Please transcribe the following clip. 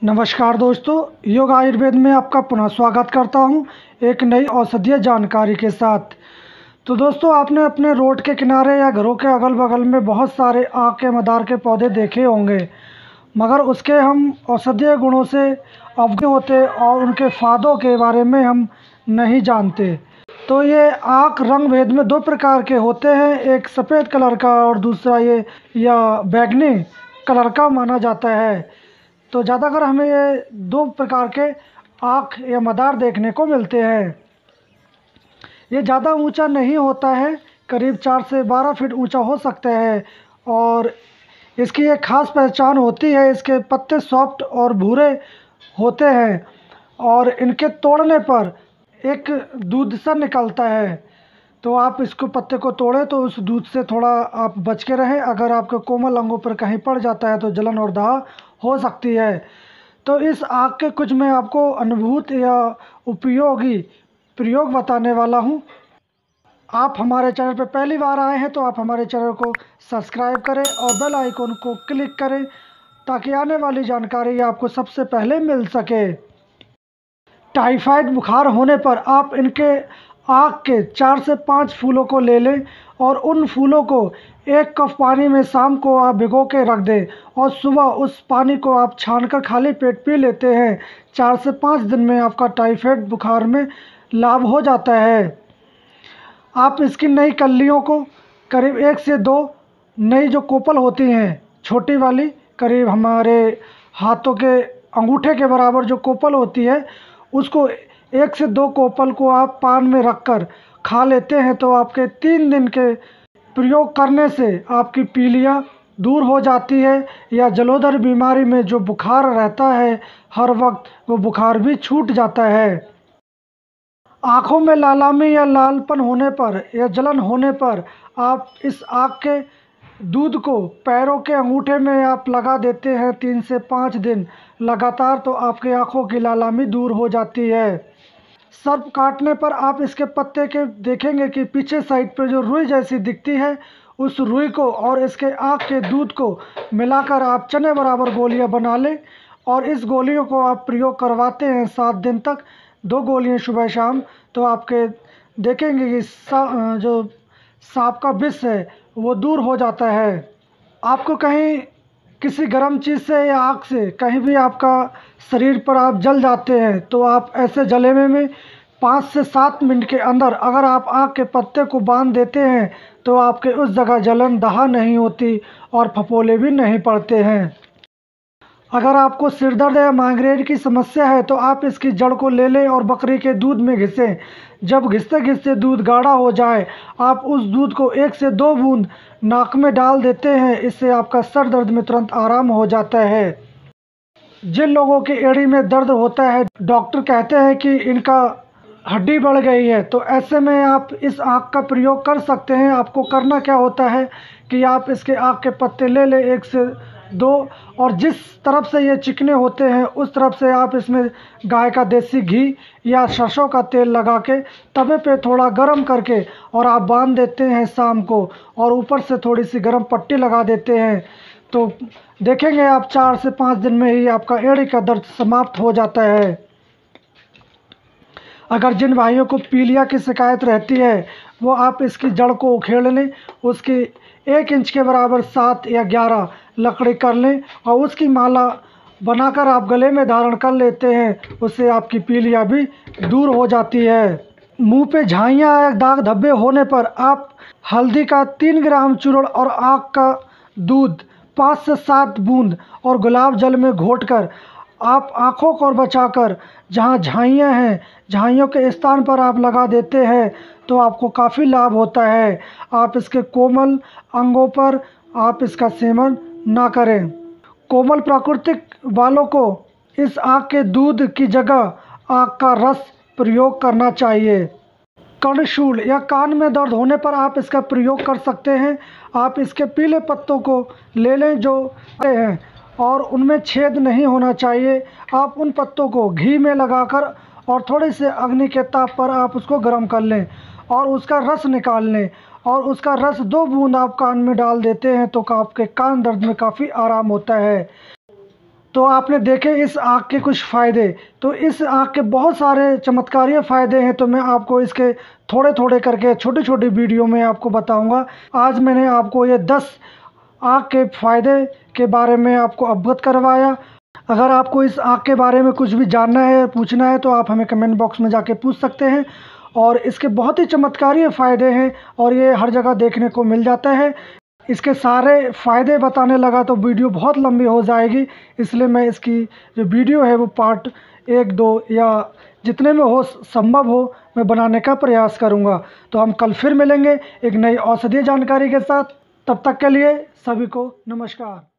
नमस्कार दोस्तों, योग आयुर्वेद में आपका पुनः स्वागत करता हूं एक नई औषधीय जानकारी के साथ। तो दोस्तों, आपने अपने रोड के किनारे या घरों के अगल बगल में बहुत सारे आक के मदार के पौधे देखे होंगे, मगर उसके हम औषधीय गुणों से अवगत होते और उनके फायदों के बारे में हम नहीं जानते। तो ये आक रंग भेद में दो प्रकार के होते हैं, एक सफ़ेद कलर का और दूसरा ये या बैंगनी कलर का माना जाता है। तो ज़्यादातर हमें ये दो प्रकार के आँख या मदार देखने को मिलते हैं। ये ज़्यादा ऊंचा नहीं होता है, करीब 4 से 12 फीट ऊंचा हो सकता है। और इसकी एक ख़ास पहचान होती है, इसके पत्ते सॉफ्ट और भूरे होते हैं और इनके तोड़ने पर एक दूध सा निकलता है। तो आप इसको पत्ते को तोड़ें तो उस दूध से थोड़ा आप बच के रहें। अगर आपके कोमल अंगों पर कहीं पड़ जाता है तो जलन और दाह हो सकती है। तो इस आग के कुछ मैं आपको अनुभूत या उपयोगी प्रयोग बताने वाला हूं। आप हमारे चैनल पर पहली बार आए हैं तो आप हमारे चैनल को सब्सक्राइब करें और बेल आइकन को क्लिक करें ताकि आने वाली जानकारी आपको सबसे पहले मिल सके। टाइफाइड बुखार होने पर आप इनके आक के 4 से 5 फूलों को ले लें और उन फूलों को 1 कप पानी में शाम को आप भिगो के रख दें और सुबह उस पानी को आप छानकर खाली पेट पी लेते हैं। 4 से 5 दिन में आपका टाइफाइड बुखार में लाभ हो जाता है। आप इसकी नई कलियों को करीब 1 से 2 नई जो कोपल होती हैं, छोटी वाली करीब हमारे हाथों के अंगूठे के बराबर जो कोपल होती है, उसको 1 से 2 कोपल को आप पान में रखकर खा लेते हैं तो आपके 3 दिन के प्रयोग करने से आपकी पीलिया दूर हो जाती है या जलोदर बीमारी में जो बुखार रहता है हर वक्त, वो बुखार भी छूट जाता है। आँखों में लालामी या लालपन होने पर या जलन होने पर आप इस आक के दूध को पैरों के अंगूठे में आप लगा देते हैं 3 से 5 दिन लगातार, तो आपकी आँखों की लालामी दूर हो जाती है। सर्प काटने पर आप इसके पत्ते के देखेंगे कि पीछे साइड पर जो रुई जैसी दिखती है, उस रुई को और इसके आँख के दूध को मिलाकर आप चने बराबर गोलियां बना लें और इस गोलियों को आप प्रयोग करवाते हैं 7 दिन तक, 2 गोलियां सुबह शाम, तो आपके देखेंगे कि जो सांप का विष है वो दूर हो जाता है। आपको कहीं किसी गर्म चीज़ से या आग से कहीं भी आपका शरीर पर आप जल जाते हैं तो आप ऐसे जले में 5 से 7 मिनट के अंदर अगर आप आग के पत्ते को बांध देते हैं तो आपके उस जगह जलन दाह नहीं होती और फफोले भी नहीं पड़ते हैं। अगर आपको सिर दर्द या माइग्रेन की समस्या है तो आप इसकी जड़ को ले लें और बकरी के दूध में घिसें। जब घिसते घिसते दूध गाढ़ा हो जाए, आप उस दूध को 1 से 2 बूंद नाक में डाल देते हैं। इससे आपका सर दर्द में तुरंत आराम हो जाता है। जिन लोगों की एड़ी में दर्द होता है, डॉक्टर कहते हैं कि इनका हड्डी बढ़ गई है, तो ऐसे में आप इस आक का प्रयोग कर सकते हैं। आपको करना क्या होता है कि आप इसके आक के पत्ते ले लें 1 से 2 और जिस तरफ से ये चिकने होते हैं उस तरफ से आप इसमें गाय का देसी घी या सरसों का तेल लगा के तवे पे थोड़ा गरम करके और आप बांध देते हैं शाम को और ऊपर से थोड़ी सी गरम पट्टी लगा देते हैं। तो देखेंगे आप 4 से 5 दिन में ही आपका एड़ी का दर्द समाप्त हो जाता है। अगर जिन भाइयों को पीलिया की शिकायत रहती है वो आप इसकी जड़ को उखेड़ लें, उसकी 1 इंच के बराबर 7 या 11 लकड़ी कर लें और उसकी माला बनाकर आप गले में धारण कर लेते हैं। उससे आपकी पीलिया भी दूर हो जाती है। मुंह पे झाइयाँ या दाग धब्बे होने पर आप हल्दी का 3 ग्राम चूर्ण और आक का दूध 5 से 7 बूंद और गुलाब जल में घोटकर आप आँखों को बचाकर जहाँ झाइयाँ हैं, झाइयों के स्थान पर आप लगा देते हैं तो आपको काफ़ी लाभ होता है। आप इसके कोमल अंगों पर आप इसका सेवन ना करें। कोमल प्राकृतिक बालों को इस आक के दूध की जगह आक का रस प्रयोग करना चाहिए। कर्णशूल या कान में दर्द होने पर आप इसका प्रयोग कर सकते हैं। आप इसके पीले पत्तों को ले लें जो हैं और उनमें छेद नहीं होना चाहिए। आप उन पत्तों को घी में लगाकर और थोड़े से अग्नि के ताप पर आप उसको गर्म कर लें और उसका रस निकाल लें और उसका रस 2 बूंद आप कान में डाल देते हैं तो आपके कान दर्द में काफ़ी आराम होता है। तो आपने देखे इस आग के कुछ फ़ायदे। तो इस आग के बहुत सारे चमत्कारीय फ़ायदे हैं, तो मैं आपको इसके थोड़े थोड़े करके छोटी छोटी वीडियो में आपको बताऊंगा। आज मैंने आपको ये 10 आग के फ़ायदे के बारे में आपको अवगत करवाया। अगर आपको इस आग के बारे में कुछ भी जानना है, पूछना है, तो आप हमें कमेंट बॉक्स में जाके पूछ सकते हैं। और इसके बहुत ही चमत्कारीय फ़ायदे हैं और ये हर जगह देखने को मिल जाता है। इसके सारे फ़ायदे बताने लगा तो वीडियो बहुत लंबी हो जाएगी, इसलिए मैं इसकी जो वीडियो है वो पार्ट 1, 2 या जितने में हो संभव हो मैं बनाने का प्रयास करूँगा। तो हम कल फिर मिलेंगे एक नई औषधीय जानकारी के साथ। तब तक के लिए सभी को नमस्कार।